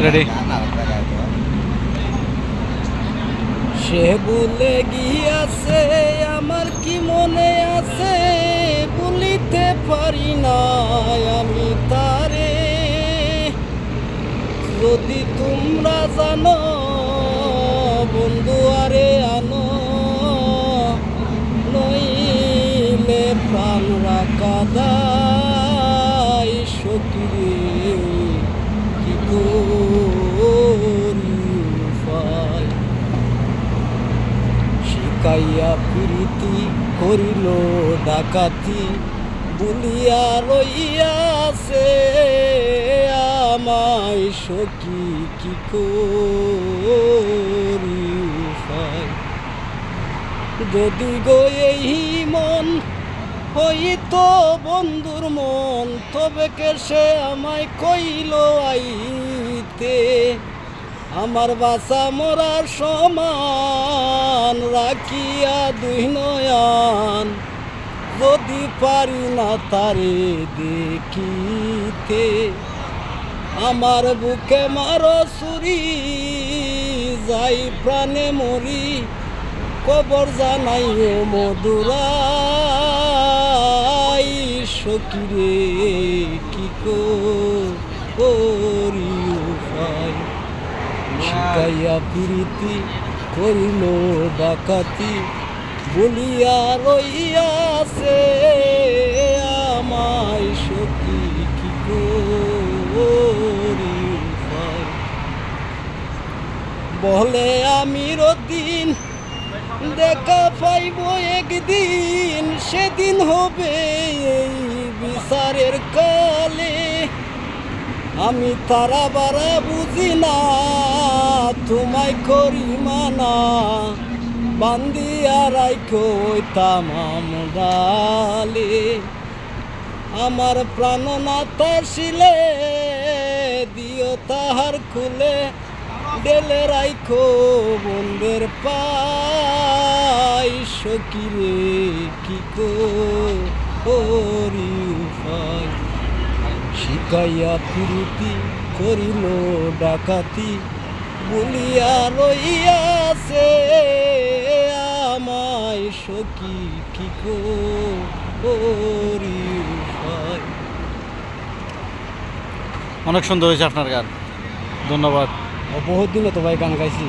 Ready. সে ভুলে গিয়াছে আমার কি মনে আছে, ভুলিতে পারি না আমি তারে। যদি তোমরা জানো বন্ধু আরে আনো, নইলে প্রাণ রাখা দায় সকিরে কি করি উপায়। শিকাইয়া প্রীতি করিল ডাকাতি, বলিয়া রইয়াছে আমায় সখী কি করি উপায়। যদি গো এই মন হইতো বন্ধুর মন, তবে কে সে আমায় কইল আইতে। আমার বাসা মরার সমান রাখিয়া দুই নয়ন, যদি পারি না তারে দেখিতে। আমার বুকে মারো ছুরি যাই প্রাণে মরি, কবর জানাইও মধুরাই সকিরে কি করি উপায়। শিকাইয়া প্রীতি করিল ডাকাতি, বলিয়া রইয়াছে আমায় সখী কি করি উপায়। বলে আমির দিন দেখা পাইব একদিন, সেদিন হবে এই বিচারের কালে। আমি তারা বারা বুঝি না তোমায় করি মানা, বান্দিয়া রাইখো তামাম ডালে। আমার প্রাণ না তাসিলে দিও তাহার খুলে, ডেলে রাইখো বন্ধের পাই সকিরে কি করি উপায়। শিকাইয়া প্রীতি করিল ডাকাতি, বলিয়া রইয়াছে আমায় সখী কি করি উপায়। অনেক সুন্দর হয়েছে আপনার গান, ধন্যবাদ। বহুত দিন তো ভাই গান গাইছি।